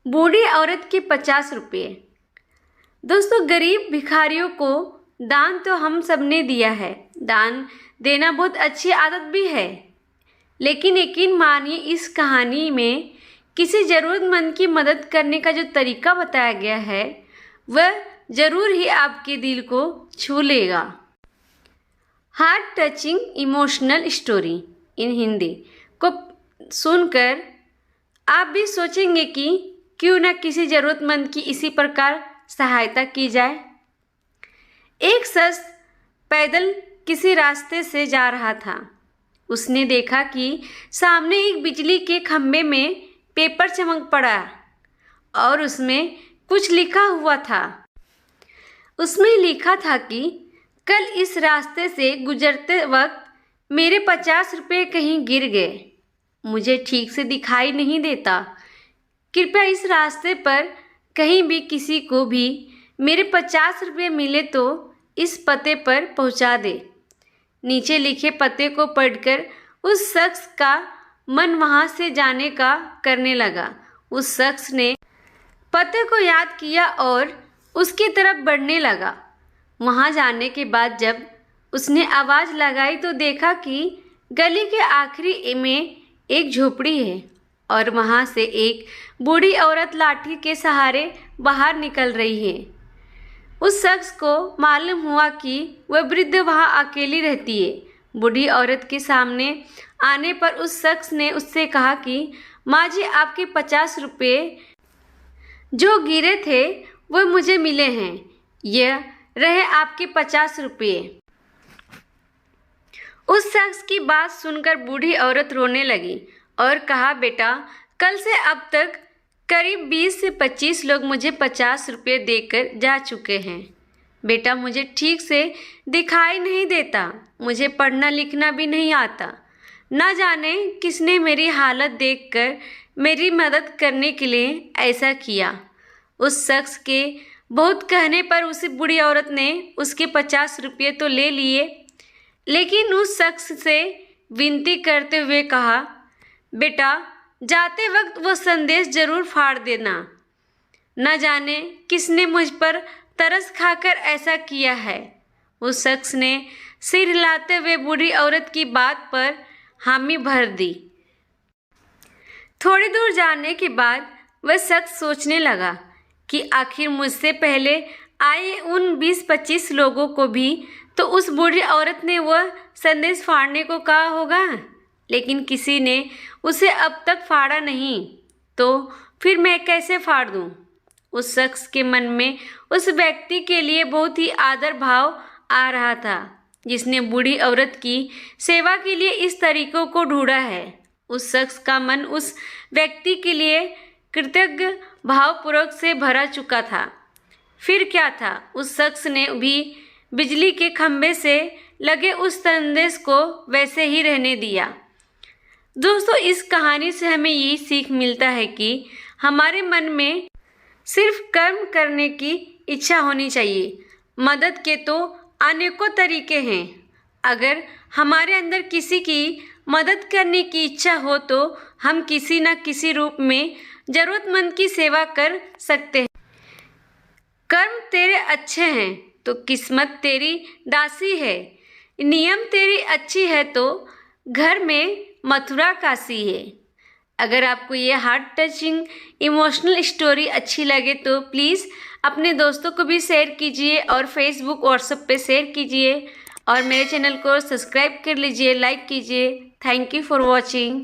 बूढ़ी औरत के 50 रुपये। दोस्तों, गरीब भिखारियों को दान तो हम सब ने दिया है। दान देना बहुत अच्छी आदत भी है, लेकिन यकीन मानिए इस कहानी में किसी ज़रूरतमंद की मदद करने का जो तरीका बताया गया है वह ज़रूर ही आपके दिल को छू लेगा। Heart touching emotional story in Hindi को सुनकर आप भी सोचेंगे कि क्यों ना किसी ज़रूरतमंद की इसी प्रकार सहायता की जाए। एक शख्स पैदल किसी रास्ते से जा रहा था। उसने देखा कि सामने एक बिजली के खंभे में पेपर चमक पड़ा और उसमें कुछ लिखा हुआ था। उसमें लिखा था कि कल इस रास्ते से गुजरते वक्त मेरे 50 रुपये कहीं गिर गए। मुझे ठीक से दिखाई नहीं देता। कृपया इस रास्ते पर कहीं भी किसी को भी मेरे 50 रुपये मिले तो इस पते पर पहुंचा दे। नीचे लिखे पते को पढ़कर उस शख्स का मन वहां से जाने का करने लगा। उस शख्स ने पते को याद किया और उसकी तरफ बढ़ने लगा। वहां जाने के बाद जब उसने आवाज़ लगाई तो देखा कि गली के आखिरी में एक झोपड़ी है और वहां से एक बूढ़ी औरत लाठी के सहारे बाहर निकल रही है। उस शख्स को मालूम हुआ कि वह वृद्ध वहां अकेली रहती है। बूढ़ी औरत के सामने आने पर उस शख्स ने उससे कहा कि माँ जी, आपके 50 रुपये जो गिरे थे वह मुझे मिले हैं। यह रहे आपके 50 रुपये। उस शख्स की बात सुनकर बूढ़ी औरत रोने लगी और कहा, बेटा, कल से अब तक करीब 20 से 25 लोग मुझे 50 रुपये देकर जा चुके हैं। बेटा, मुझे ठीक से दिखाई नहीं देता। मुझे पढ़ना लिखना भी नहीं आता। ना जाने किसने मेरी हालत देखकर मेरी मदद करने के लिए ऐसा किया। उस शख्स के बहुत कहने पर उस बूढ़ी औरत ने उसके 50 रुपये तो ले लिए, लेकिन उस शख्स से विनती करते हुए कहा, बेटा, जाते वक्त वो संदेश ज़रूर फाड़ देना। न जाने किसने मुझ पर तरस खाकर ऐसा किया है। उस शख्स ने सिर हिलाते हुए बूढ़ी औरत की बात पर हामी भर दी। थोड़ी दूर जाने के बाद वह शख्स सोचने लगा कि आखिर मुझसे पहले आए उन 20-25 लोगों को भी तो उस बूढ़ी औरत ने वह संदेश फाड़ने को कहा होगा, लेकिन किसी ने उसे अब तक फाड़ा नहीं, तो फिर मैं कैसे फाड़ दूं? उस शख्स के मन में उस व्यक्ति के लिए बहुत ही आदर भाव आ रहा था जिसने बूढ़ी औरत की सेवा के लिए इस तरीकों को ढूंढा है। उस शख्स का मन उस व्यक्ति के लिए कृतज्ञ भावपूर्वक से भरा चुका था। फिर क्या था, उस शख्स ने भी बिजली के खंभे से लगे उस संदेश को वैसे ही रहने दिया। दोस्तों, इस कहानी से हमें यही सीख मिलता है कि हमारे मन में सिर्फ कर्म करने की इच्छा होनी चाहिए। मदद के तो अनेकों तरीके हैं। अगर हमारे अंदर किसी की मदद करने की इच्छा हो तो हम किसी न किसी रूप में ज़रूरतमंद की सेवा कर सकते हैं। कर्म तेरे अच्छे हैं तो किस्मत तेरी दासी है। नियम तेरी अच्छी है तो घर में मथुरा काशी है। अगर आपको ये हार्ट टचिंग इमोशनल स्टोरी अच्छी लगे तो प्लीज़ अपने दोस्तों को भी शेयर कीजिए और फेसबुक व्हाट्सएप पे शेयर कीजिए और मेरे चैनल को सब्सक्राइब कर लीजिए, लाइक कीजिए। Thank you for watching.